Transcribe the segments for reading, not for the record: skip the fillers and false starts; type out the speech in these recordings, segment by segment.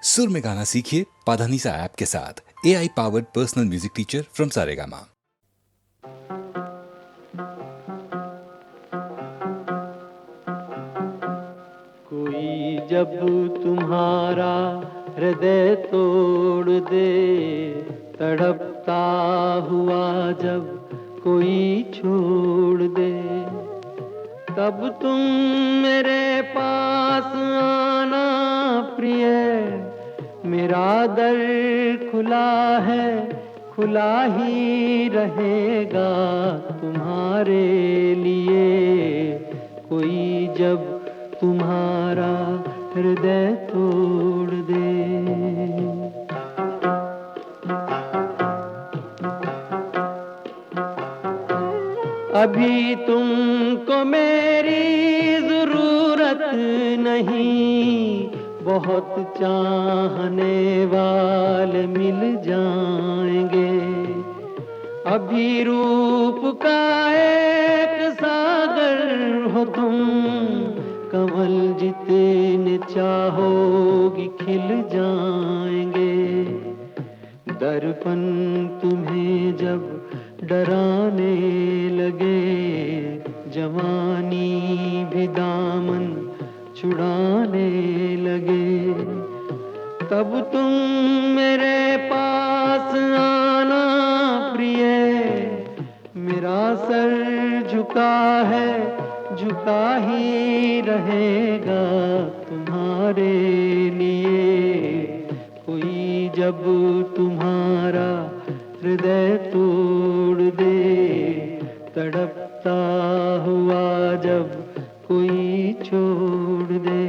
सुर में गाना सीखिए पाधानीसा ऐप के साथ। AI powered personal music teacher from Saregama. कोई जब तुम्हारा हृदय तोड़ दे, तड़पता हुआ जब कोई छोड़ दे, तब तुम मेरे पास आना प्रिय। मेरा दर खुला है, खुला ही रहेगा तुम्हारे लिए। कोई जब तुम्हारा हृदय तोड़ दे। अभी तुमको मेरी जरूरत नहीं, बहुत चाहने वाले मिल जाएंगे। अभी रूप का एक सागर हो तुम, कमल जितने चाहोगी खिल जाएंगे। दर्पण तुम्हें जब डराने लगे, जवानी भी दामन छुड़ाने लगे, तब तुम मेरे पास आना प्रिय। मेरा सर झुका है, झुका ही रहेगा तुम्हारे लिए। कोई जब तुम्हारा हृदय तोड़ दे, तड़पता हुआ जब कोई छोड़ दे।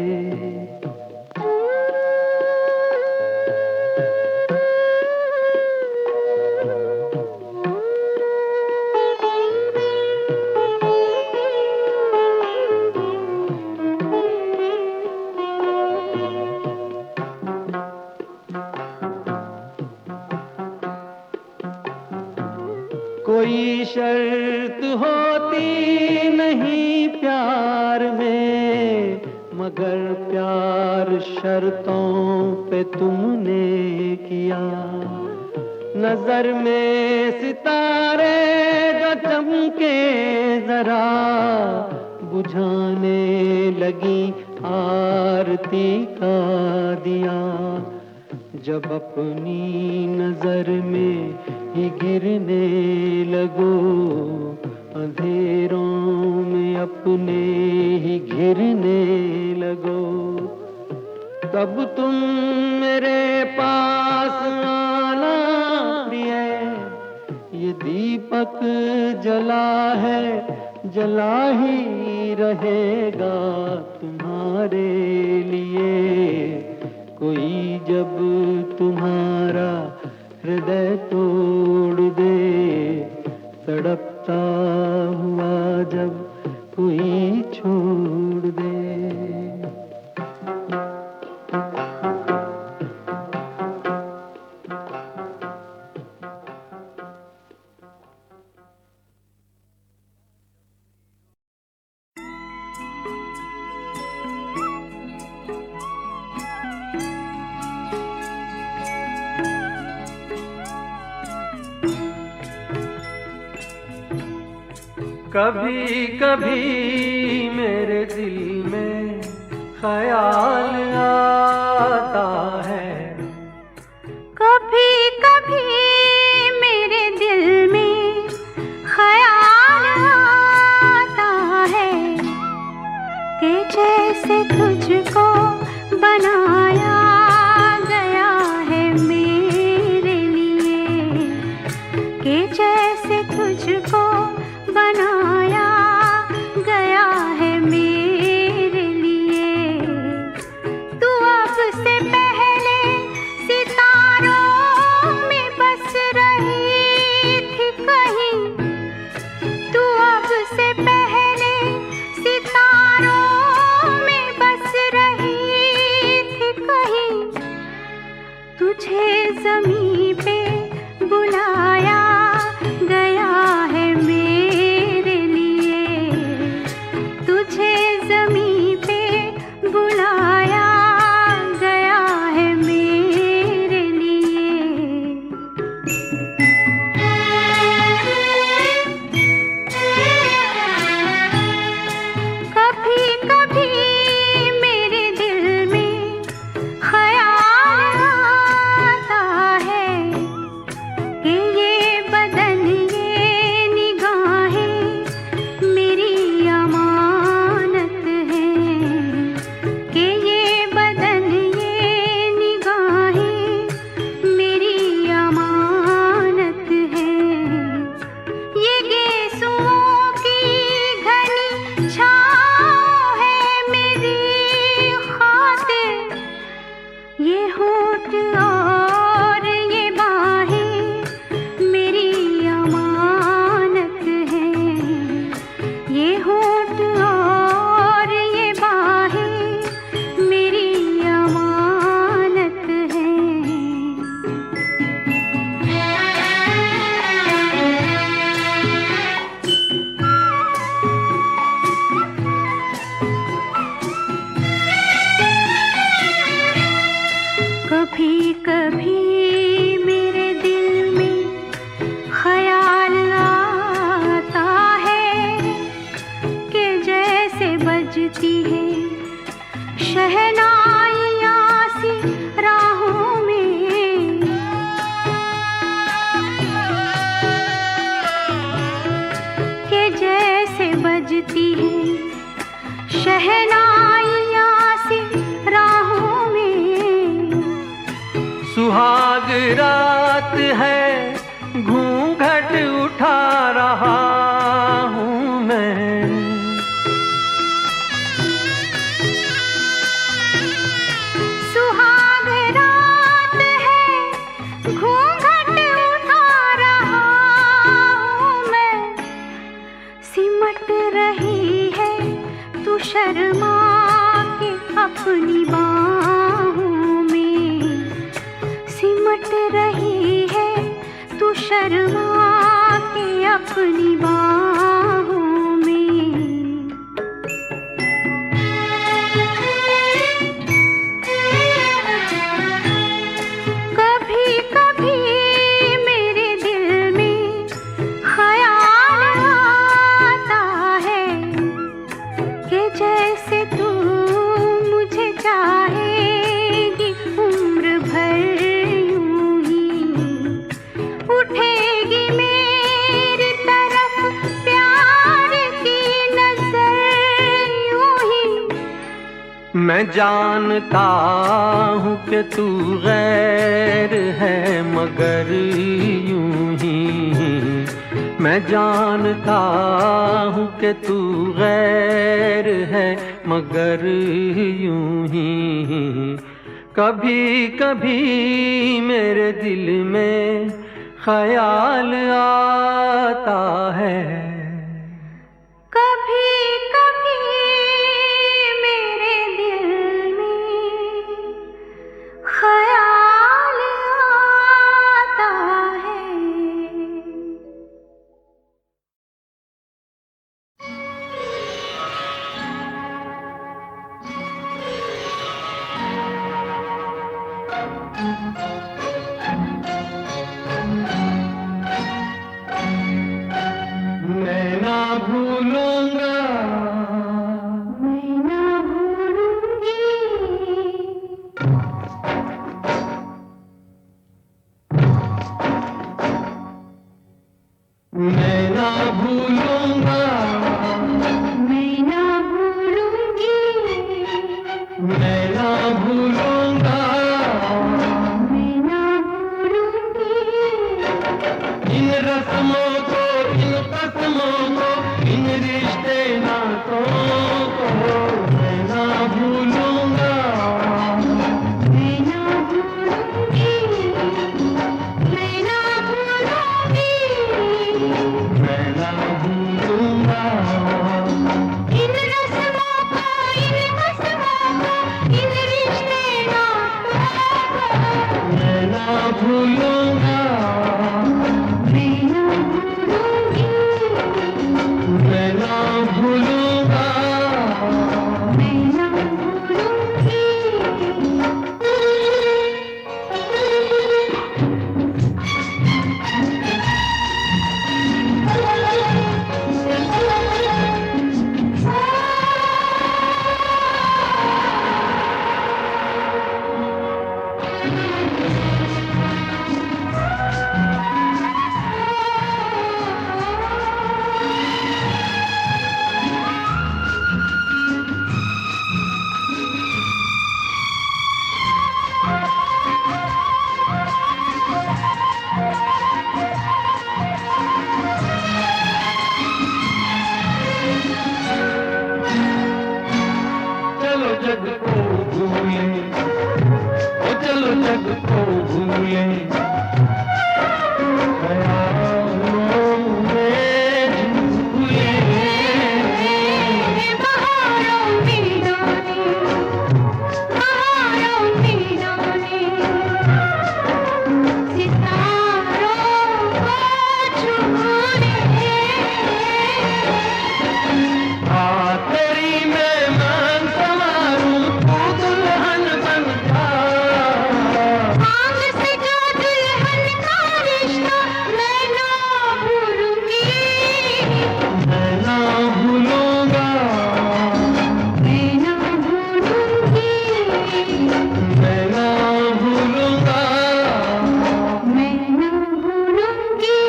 कोई शर्त होती नहीं प्यार में, मगर प्यार शर्तों पे तुमने किया। नजर में सितारे जो चमके जरा, बुझाने लगी आरती का दिया। जब अपनी नजर में ही गिरने लगो, अंधेरों में अपने ही घिरने लगो, तब तुम मेरे पास आना प्रिय। ये दीपक जला है, जला ही रहेगा तुम्हारे लिए। कोई जब तुम्हारा हृदय तोड़ दे, तड़पता हुआ जब कोई छोड़ दे। कभी कभी मेरे दिल में ख्याल आता है, कभी कभी मेरे दिल में ख्याल आता है, कि जैसे तुझको बनाया गया है मेरे लिए, कि जैसे तुझको बनाया गया है मेरे लिए। तू अब से पहले सितारों में बस रही थी कहीं, तू अब से पहले सितारों में बस रही थी कहीं। तुझे ज़मीं पे बुलाया गया है मेरे लिए, तुझे ज़मीं पे बुलाया गया है मेरे ये होठ और ये बाहें मेरी अमानत हैं। ये होठ और ये बाहें मेरी अमानत हैं। कभी कभी मेरे दिल में ख़याल आता है कि जैसे बजती है शहनाइयाँ सी राहों में। कि जैसे बजती है शहनाइयाँ सी राहों में। सुहाग रात है, घूंघट उठा रहा हूँ मैं। सुहाग रात है, घूंघट उठा रहा हूँ मैं। सिमट रही है तू शर्मा के अपनी बाहों में। सिमट रही है तू शर्मा के अपनी बाहों में। कभी कभी मेरे दिल में ख़याल आता है कि जैसे तू मुझे चाहेगी उम्र भर यूं ही। उठेगी मेरी तरफ प्यार की नजर यूं ही। मैं जानता हूँ कि तू गैर है मगर यूं ही। मैं जानता हूँ कि तू गैर है मगर यूं ही। कभी कभी मेरे दिल में ख़याल आता है। कभी कभी मेरे दिल में ख़याल आता है। मैं ना भूलूंगा, मैं ना भूलूंगी, मैं ना भूलूंगा, मैं ना भूलूंगी, मैं ना भूलूंगा। मैं ना भूलूंगी। इन रस्मों को, इन कसमों को, इन रिश्ते नातों को मैं ना भूलूंगा। मैं ना भूलूंगी, मैं ना भूलूंगी, मैं ना भूलूंगा। इन रस्मों को, इन कसमों को, इन रिश्ते नातों को मैं ना भूलूंगा, मैं ना भूलूंगी, मैं ना भूलूंगा। मैं ना भूलूंगी। चलो जग को भूले, ओ जग को भूले ख्यालों में झूले बहारों में डोले बहारों में डोले सितारों को छूले आ तेरी मेहमान संवारूं तू दुल्हन बन जा आग से जो दुल्हन का रिश्ता मैं ना भूलूंगी मैं ना भूलूंगा मैं ना भूलूंगी मैं ना भूलूंगा मैं ना भूलूंगी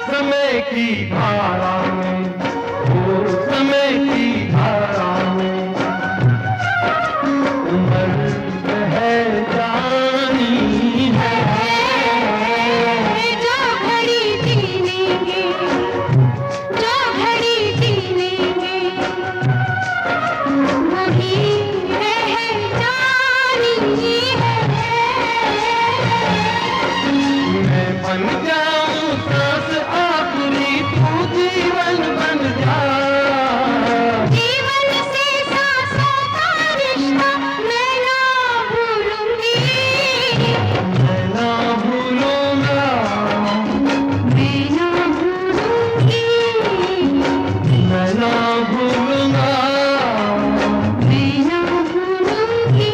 समय की धारा में वो समय की धारा में उम्र है जानी है जो घड़ी जी लेंगे जो घड़ी जी लेंगे वही रह जानी है मैं बन जाऊं सांस आखिरी तू जीवन बन जा जीवन से सांसों का रिश्ता मैं ना भूलूंगी मैं ना भूलूंगा मैं ना भूलूंगी मैं ना भूलूंगा मैं ना भूलूंगी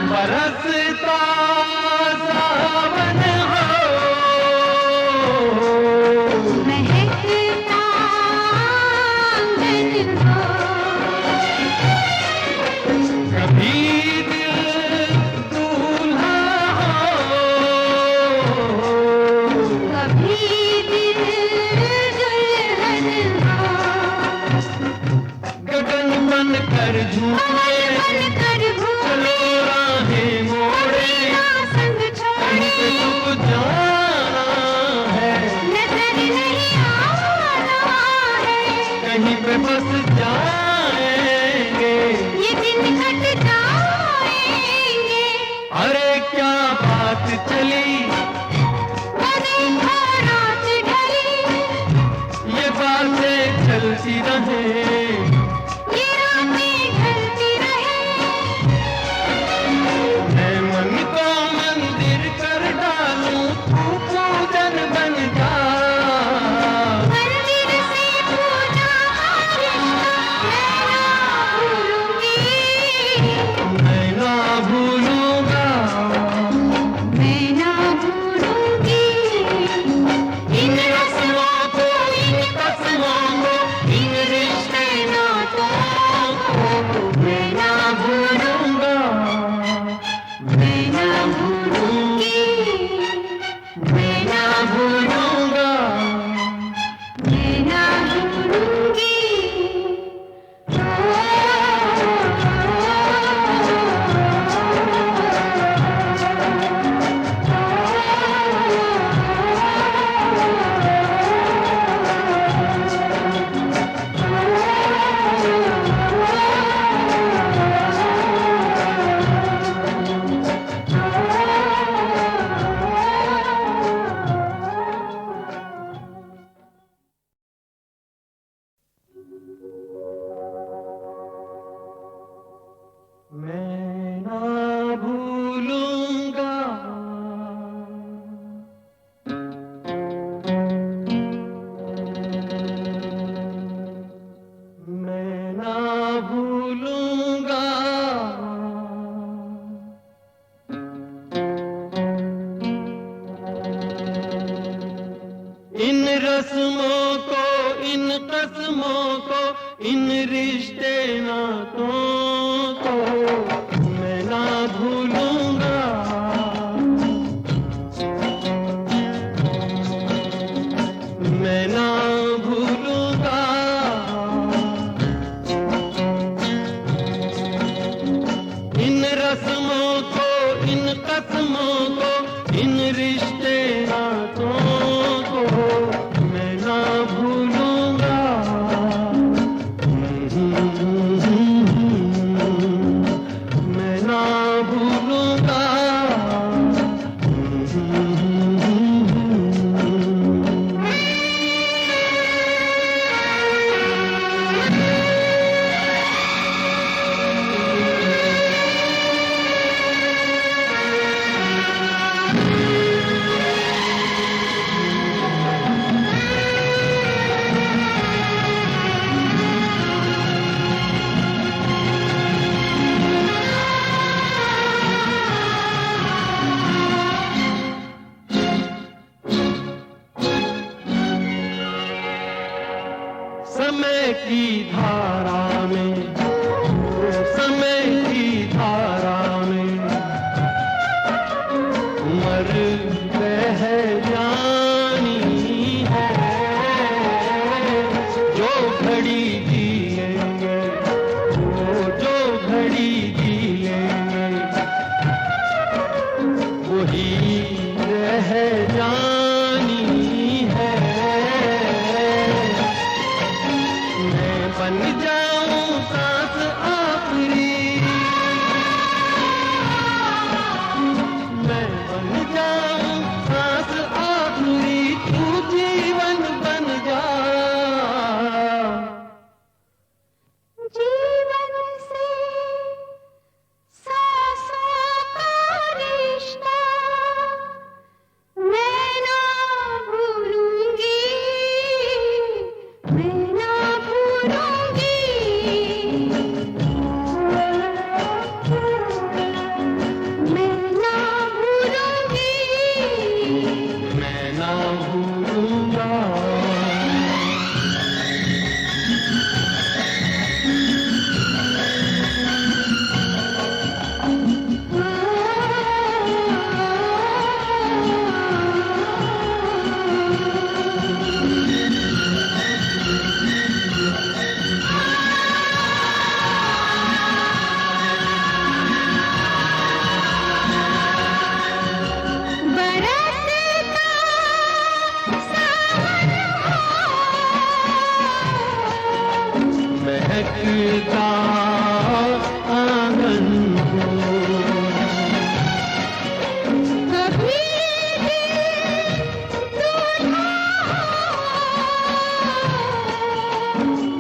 बरसता सावन हो महकता आंगन हो कभी दिल दूल्हा हो कभी दिल दुल्हन हो गगन बन कर झूमे बन कर चलो राहें मोड़े संग छोड़े कहीं पे तू जाना है नजर नहीं आना है कहीं पे बस जाएंगे ये दिन कट जाएंगे अरे क्या बात चली अरे वो रात ढली ये बातें चलती रहे ये रातें ढलती रहे मैं मन इन रिश्ते नातों को मैं ना भूलूंगा। मैं ना भूलूंगा। समय की धारा में, समय की धारा में उम्र बह जानी है। जो घड़ी जिएंगे, जो घड़ी जिएंगे वही रह जानी है। बन जाऊं सांस आखिरी, मैं बन जाऊं सांस आखिरी, तू जीवन बन जा। जीवन से सांसों का रिश्ता मैं ना भूलूंगी, मैं ना भूलूंगी। मैं ना भूलूंगी। मैं ना भूलूंगा। बरसता सावन महकता आंगन हो, कभी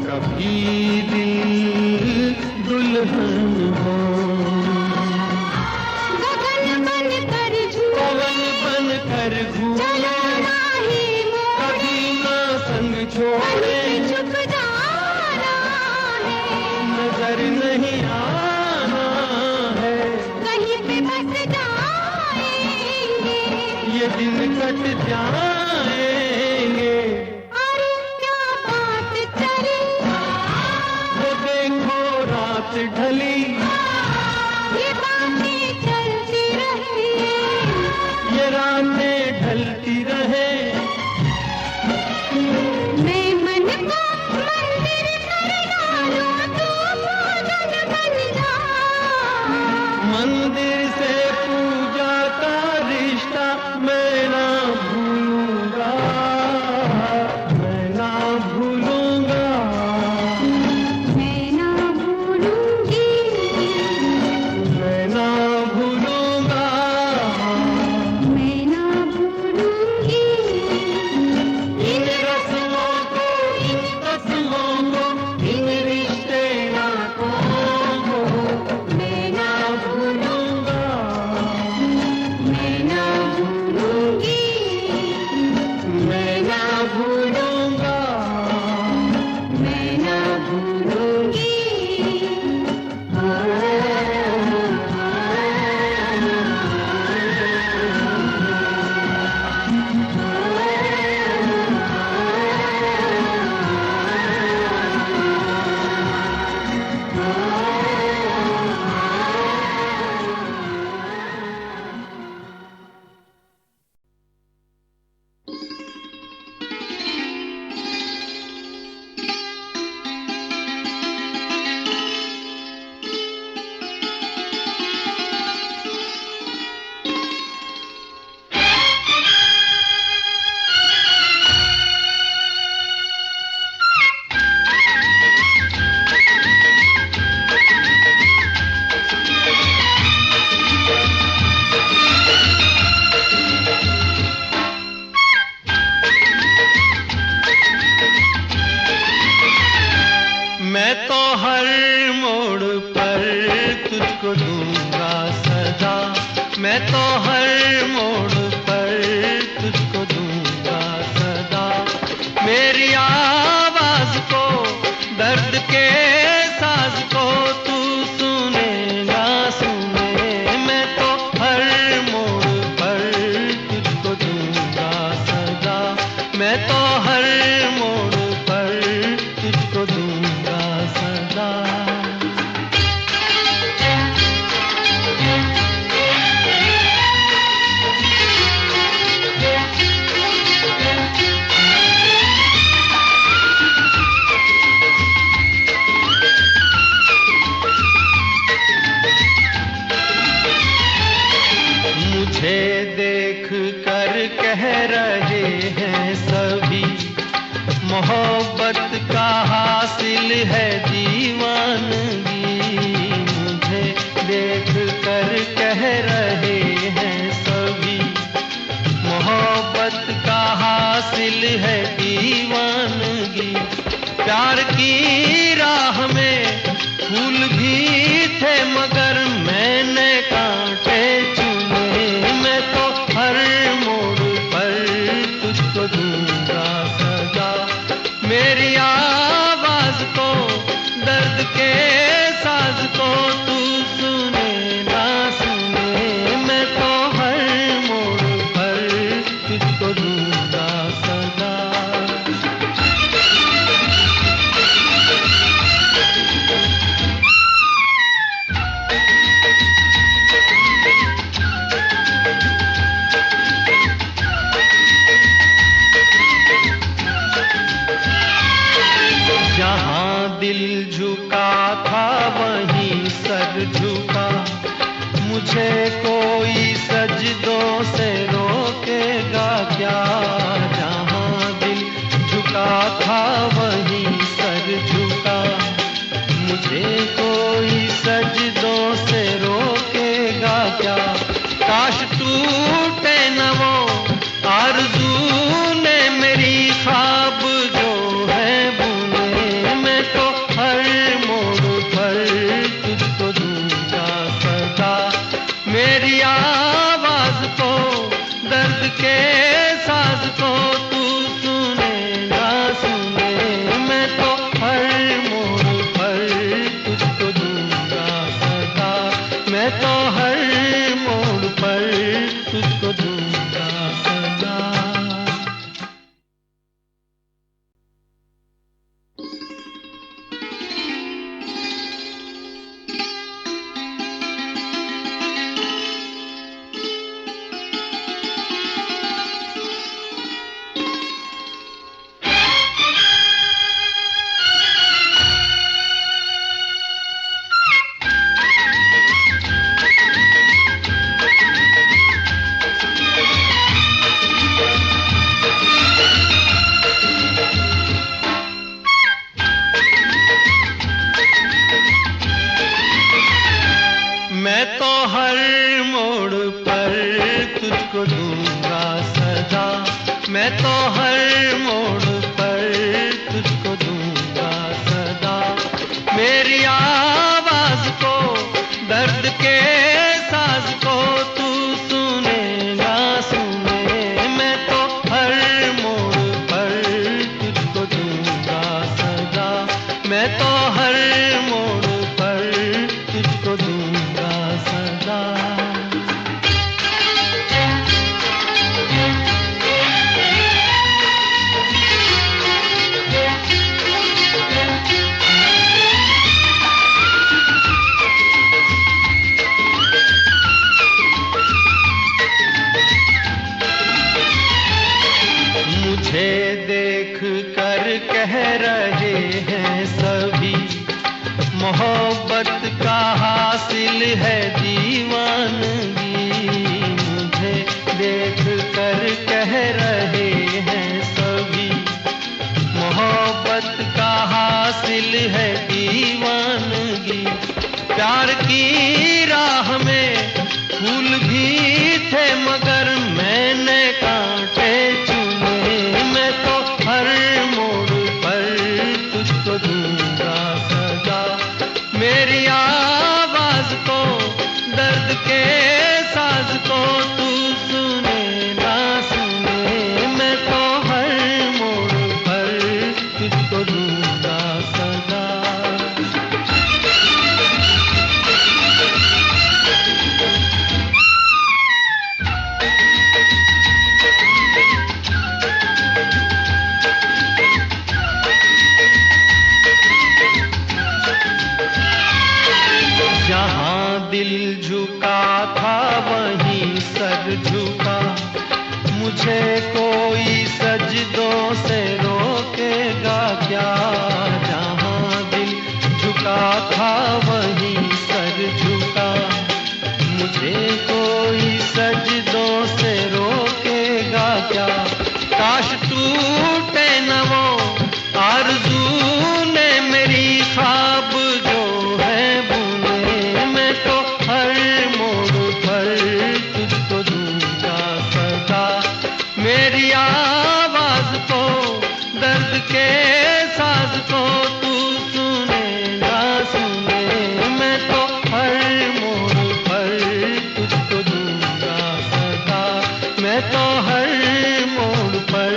कभी दिल दुल्हन हो। गगन बन कर झूले, पवन बन कर घूमे, चलना ही मोड़, कभी ना संग छोड़े। कहीं चुप जाना है, नजर नहीं आना है, कहीं पे बस जाएंगे। ये दिन कट जाएंगे। अरे क्या बात करी, वो देखो रात ढली, ये बातें चलती रही। ये रातें ढलती रहे। मैं मन को मंदिर कर डालूं, तू पूजन बन जा। मंदिर से पूजा का रिश्ता मैं ना भूलूंगा। मैं ना भूलूंगा। मैं ना भूलूंगी। मैं ना भूलूंगा। मैं ना भूलूंगी। इन रस्मों को, इन रस्मों को, इन रिश्ते नातों को मैं ना भूलूंगा। मैं तो हर मोड़ पर तुझको दूंगा सदा। मेरी आवाज को, दर्द के साज को तू सुने ना सुने, मैं तो हर मोड़ पर तुझको दूंगा सदा। मैं तो हर मोड़ पर तुझको दूंगा सदा। मुझे देख कर कह रहे हैं सभी, मोहब्बत का हासिल है दीवानगी। मुझे देख कर कह रहे हैं सभी, मोहब्बत का हासिल है दीवानगी। प्यार की राह में फूल भी थे मगर मैंने कांटे चुने। मैं तो हर मोड़ पर तुझको दूंगा सजा। मेरी आवाज को, दर्द के साज को तू सुने ना सुने, मैं तो हर मोड़ पर तुझको दूंगा सजा। जहाँ दिल झुका था वहीं सर झुका, मुझे कोई सजदों से रोकेगा क्या। जहाँ दिल झुका था वहीं सर झुका, मुझे कोई सजदों से रोकेगा क्या। काश टूटे न वो आरज़ू ने मेरी ख्वाब जो है बुने। मैं तो हर मोड़ पर तुझको दूंगा सदा। मेरी आवाज को, दर्द के साज को तू सुने ना सुने, मैं तो हर मोड़ पर तुझको दूंगा सदा। मैं तो हर मोड़ पर तुझको दूंगा सदा। मैं तो हर मोड़ पर तुझको दूंगा सदा। मैं तो हर मोड़ पर तुझको दूंगा सदा। मेरी आवाज को, दर्द के साज को तू सुने ना सुने, मैं तो हर मोड़ पर तुझको दूंगा सदा। मैं तो हर मोड़ पर तुझको दूंगा सदा। मुझे देख कर कह रहे हैं सभी, मोहब्बत का हासिल है दीवानगी। मुझे देख कर कह रहे हैं सभी, मोहब्बत का हासिल है दीवानगी। प्यार की राह में फूल भी थे मगर मैंने कांटे चुने। मैं तो हर मोड़ पर तुझको दूंगा सजा। मेरी आवाज को, दर्द के साज को जहाँ दिल झुका था वहीं सर झुका, मुझे कोई सजदों से रोकेगा क्या। जहाँ दिल झुका था वहीं सर झुका, मुझे कोई सजदों से रोकेगा क्या। काश टूटे न वो आरज़ू ने मेरी, ख्वाब जो है बुने, मैं तो हर मोड़ पर तुझको दूंगा सदा। मेरी आवाज़ को, दर्द के साज को तू सुनेगा सुने, मैं तो हर मोड़ पर तुझको दूंगा सदा। मैं तो हर मोड़ पर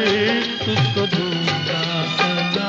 तुझको दूंगा सदा।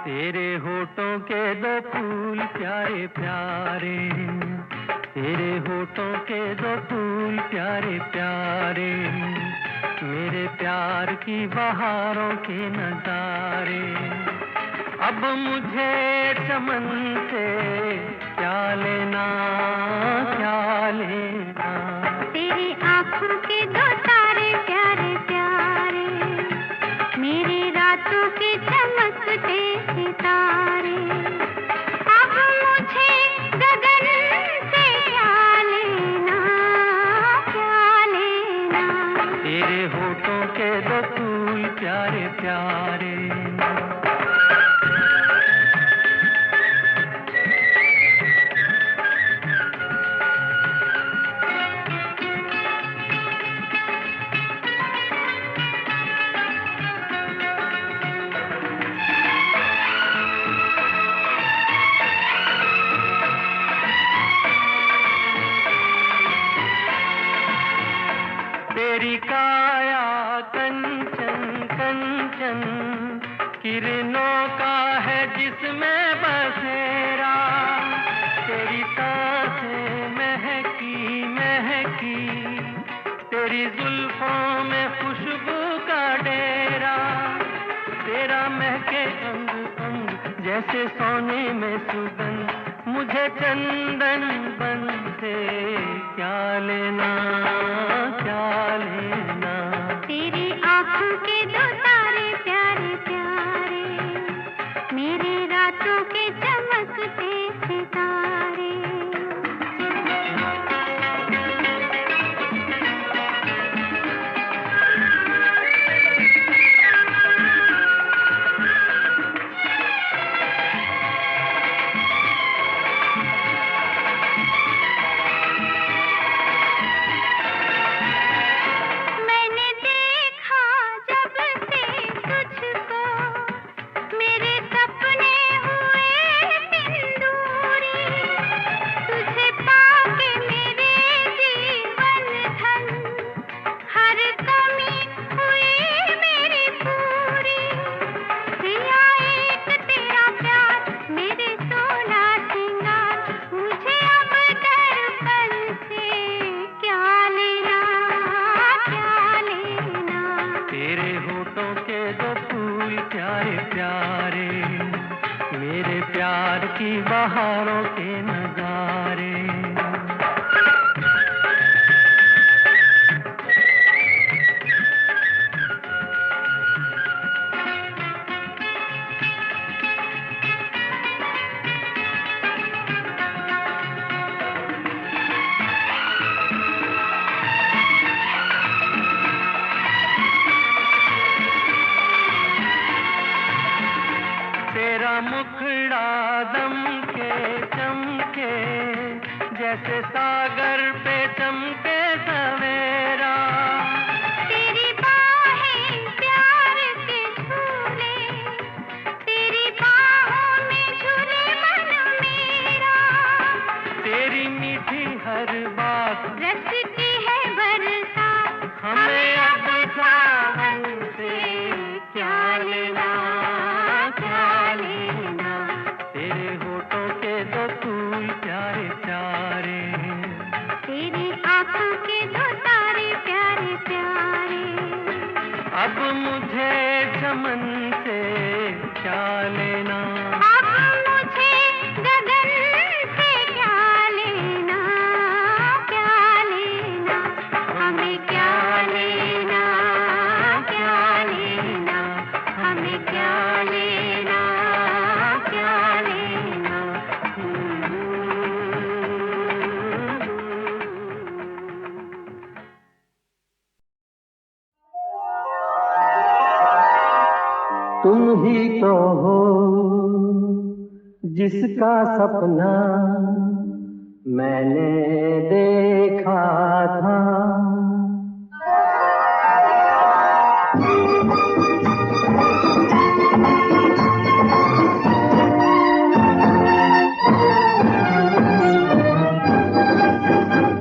तेरे होठों के दो फूल प्यारे प्यारे, तेरे होठों के दो फूल प्यारे प्यारे, मेरे प्यार की बहारों के नजारे। अब मुझे चमन से क्या लेना, क्या लेना। तेरी आँखों के दो तारे प्यारे प्यारे, मेरी रातों के चमकते सितारे। अब मुझे गगन से क्या लेना, क्या लेना। तेरे होठों के दो फूल प्यारे प्यारे। तेरी काया कंचन कंचन, किरणों का है जिसमें बसेरा। तेरी सांसें महकी महकी, तेरी जुल्फों में खुशबू का डेरा। तेरा महके अंग अंग जैसे सोने में सुगंध, मुझे चंदन बन से क्या लेना, क्या लेना। तेरी आँखों के दो तारे प्यारे प्यारे, मेरी रातों के चमकते सितारे। मैंने देखा जब से तुझको, मेरे सपने हुए सिंदूरी। तुझे पाके मेरे जीवन धन, हर कमी हुई मेरी पूरी। सिया एक तेरा प्यार, मेरे सोना सिंगार, मुझे अब दर्पण से क्या लेना, क्या लेना। तेरे होठों के दो फूल प्यारे प्यारे, मेरे प्यार की बहारों के नजारे। चमके जैसे सागर पे चमके सवेरा। तेरी बाहें प्यार के झूले, तेरी बाहों में झूले मन मेरा। तेरी मीठी हर बात रस की है बरसात, हमें अब सावन से क्या लेना, क्या लेना। तेरे होठों के दो फूल प्यारे प्यारे, तेरी आंखों के दो तारे प्यारे प्यारे। अब मुझे चमन से क्या लेना, अब मुझे गगन से क्या लेना, क्या लेना। हमें क्या लेना, क्या लेना। हमें क्या लेना, क्या लेना। तुम ही तो हो जिसका सपना मैंने देखा था।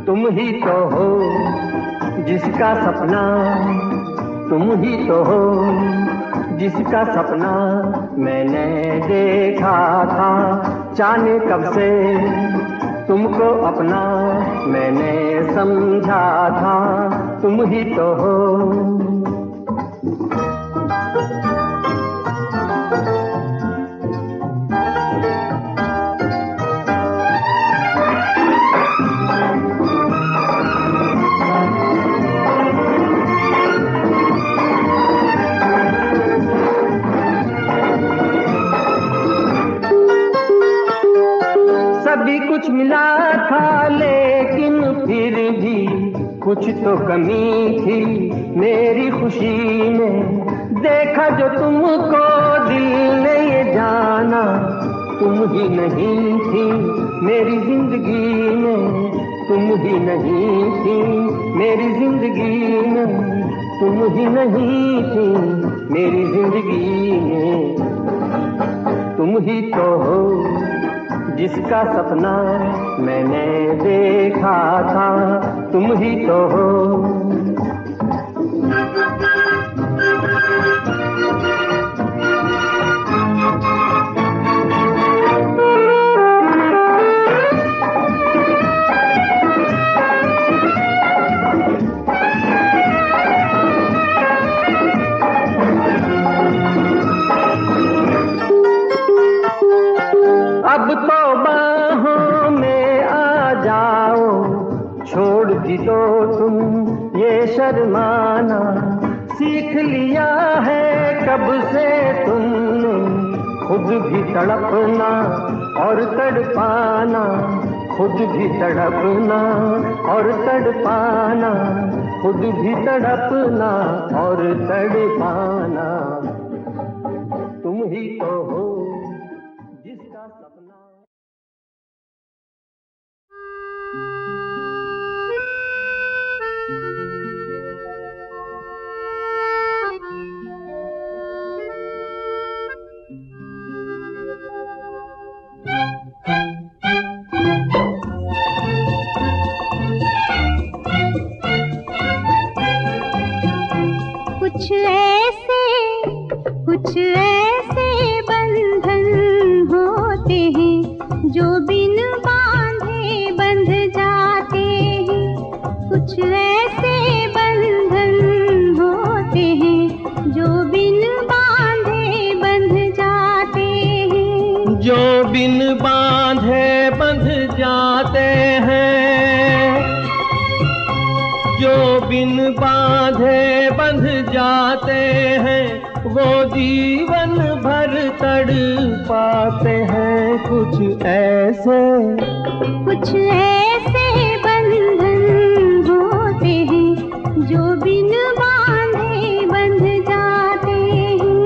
तुम ही तो हो जिसका सपना, तुम ही तो हो जिसका सपना मैंने देखा था। जाने कब से तुमको अपना मैंने समझा था। तुम ही तो हो। सभी कुछ मिला था लेकिन फिर भी कुछ तो कमी थी मेरी खुशी में। देखा जो तुमको दिल ने ये जाना, तुम ही नहीं थी मेरी जिंदगी में। तुम ही नहीं थी मेरी जिंदगी में। तुम ही नहीं थी मेरी जिंदगी में। तुम ही तो हो जिसका सपना मैंने देखा था। तुम ही तो हो। अब तो बाहों में आ जाओ, छोड़ भी दो तुम ये शर्माना। सीख लिया है कब से तुमने खुद भी तड़पना और तड़पाना। खुद भी तड़पना और तड़पाना। खुद भी तड़पना और तड़पाना। तुम ही तो हो जिसका सपना। कुछ ऐसे बंधन होते हैं जो बिन बांधे बंध जाते हैं। कुछ ऐसे बंधन होते हैं जो बिन बांधे बंध जाते हैं। जो बिन बांधे बंध जाते हैं। जो बिन बांधे बंध जाते हैं वो जीवन भर तड़पाते हैं। कुछ ऐसे बंधन होते हैं जो बिन बांधे बंध जाते हैं।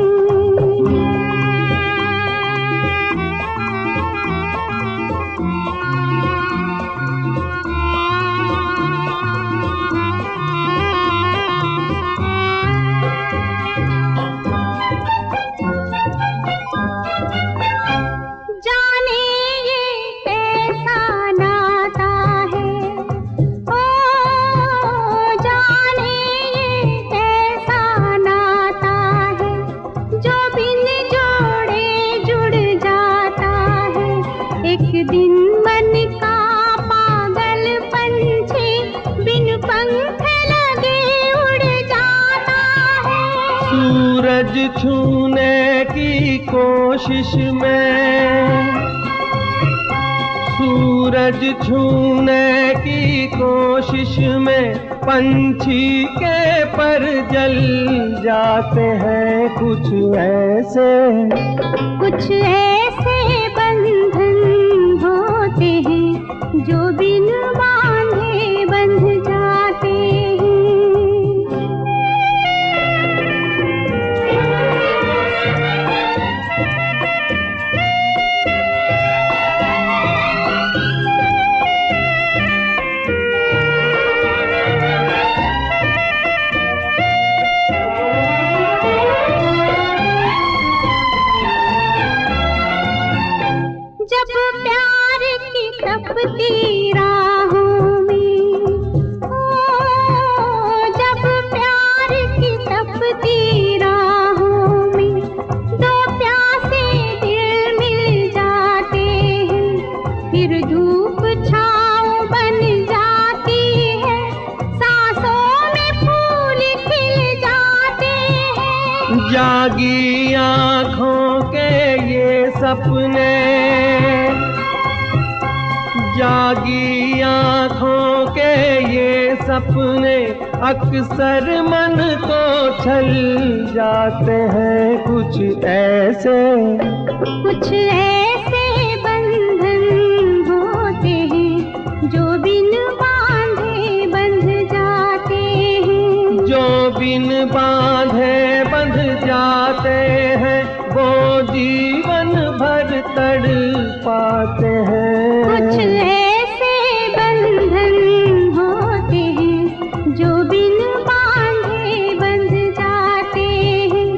दिन मन का पागल पंछी बिन पंख लगे उड़ जाता है। सूरज छूने की कोशिश में, सूरज छूने की कोशिश में पंछी के पर जल जाते हैं। कुछ ऐसे बंधन होते हैं जो बिन बांधे बंध जाते हैं। जब प्यार की तपती राहों में, जब प्यार की तपती राहों में दो प्यासे दिल मिल जाते हैं, फिर धूप छाँव बन जाती है, सांसों में फूल खिल जाते हैं। जागी आँखों के ये सपने, जागी आँखों के ये सपने अक्सर मन को छल जाते हैं। कुछ ऐसे बंधन होते हैं जो बिन बांधे बंध जाते हैं। जो बिन बांधे बंध जाते हैं वो जीवन भर तड़पाते हैं। कुछ ऐसे बंधन होते हैं जो बिन बांधे बंध जाते हैं।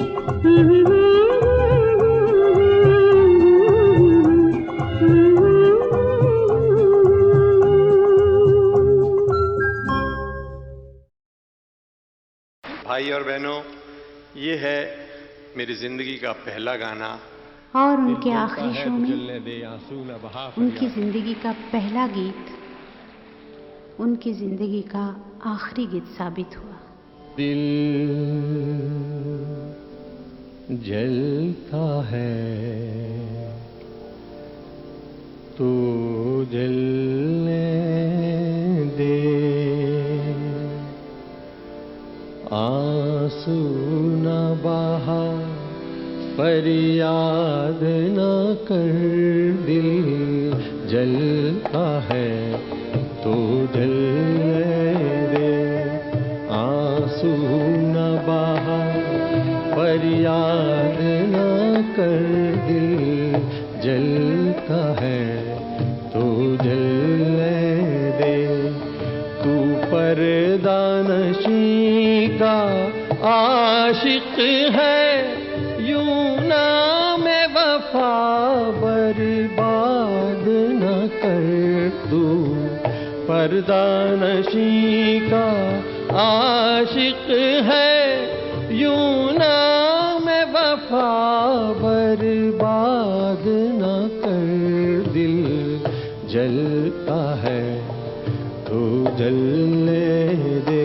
भाई और बहनों, ये है मेरी जिंदगी का पहला गाना और उनके आखिरी शो में उनकी जिंदगी का पहला गीत उनकी जिंदगी का आखिरी गीत साबित हुआ। दिल जलता है तो जलने दे, आंसू न बहा फरियाद न कर, दिल जलता है तो जलने दे, आंसू न बहा फरियाद न कर, दिल जलता है तो जलने दे। तू पर्दानशी का आशिक है, यूं नाम वफा बर्बाद न कर। तू पर्दानशी का आशिक है, यूं नाम वफा बर्बाद न कर, दिल जलता है तो जलने दे।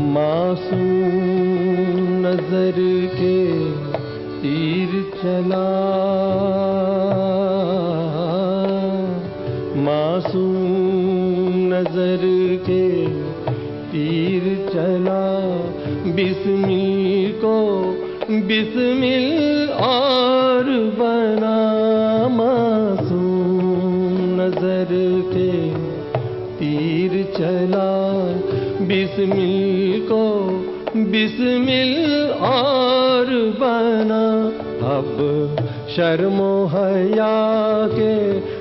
मासूम नजर के तीर चला, मासूम नजर के तीर चला, बिस्मिल को बिस्मिल और बना। मासूम नजर के तीर चला, बिस्मिल को बिस्मिल और बना। अब शर्मो हया के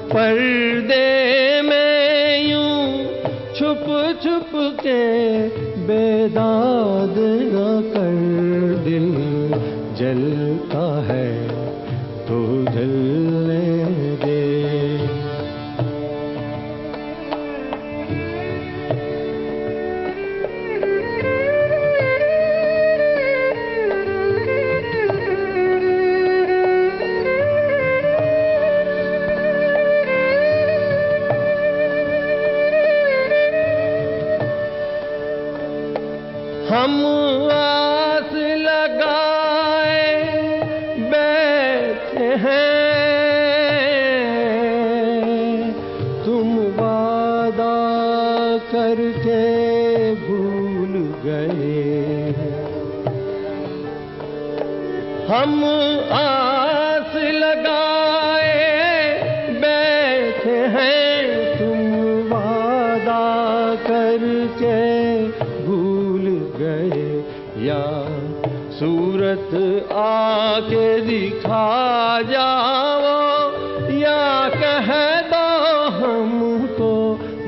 पर्दे में यूं छुप छुप के बेदाद न कर, दिल जलता है तो जलने दे। हम आस लगाए बैठे हैं, तुम वादा करके भूल गए। हम आस लगाए बैठे हैं, तुम वादा करके भूल गए। या सूरत आके दिखा जाओ, या कह दो हमको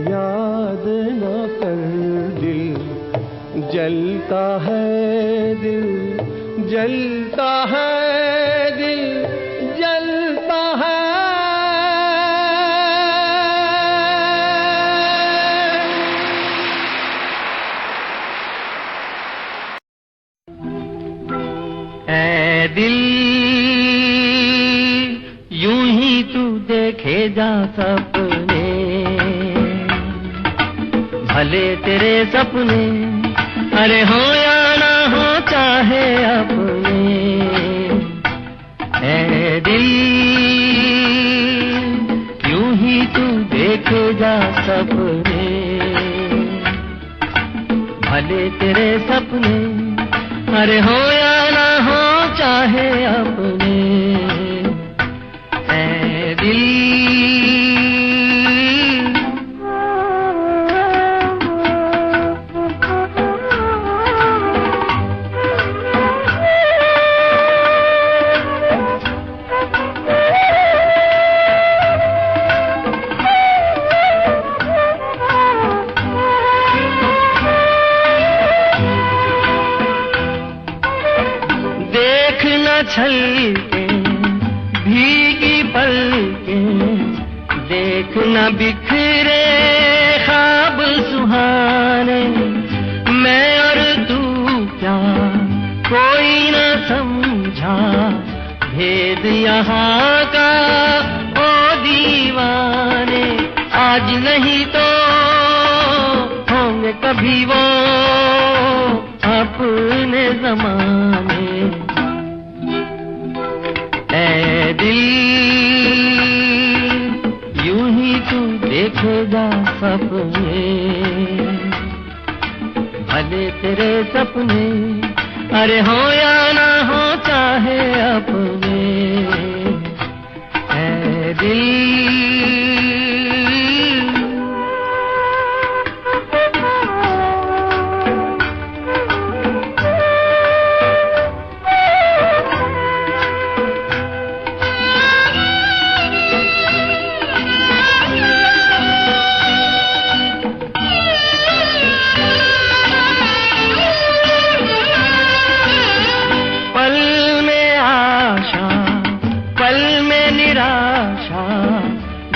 याद न कर। दिल जलता है, दिल जलता है, दिल जलता है। ऐ दिल यूं ही तू देखे जा सपने, भले तेरे सपने अरे हो या ना हो चाहे अपने। ऐ दिल यूं ही तू देखे जा सपने, भले तेरे सपने अरे हो या ना हो चाहे अपने। ऐ दिल छलके भीगी पलकें, देखना बिखरे ख्वाब सुहाने। मैं और तू क्या कोई न समझा भेद यहाँ का ओ दीवाने। आज नहीं तो होंगे कभी वो अपने ज़माने। ऐ दिल यूं ही तू देखेगा सपने, भले तेरे सपने अरे हो या ना हो चाहे अपने। ऐ दिल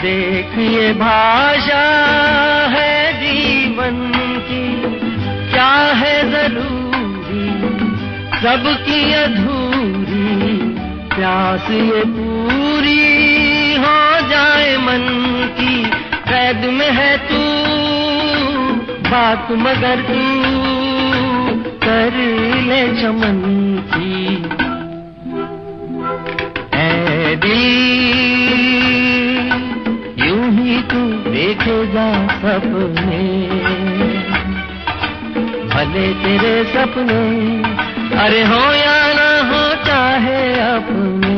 देखिए भाषा है जीवन की, क्या है जरूरी सबकी अधूरी प्यास ये पूरी हो जाए मन की। कैद में है तू बात मगर तू कर ले चमन की। ऐ दिल तू देखेगा सपने, भले तेरे सपने अरे हो या ना हो चाहे अपने।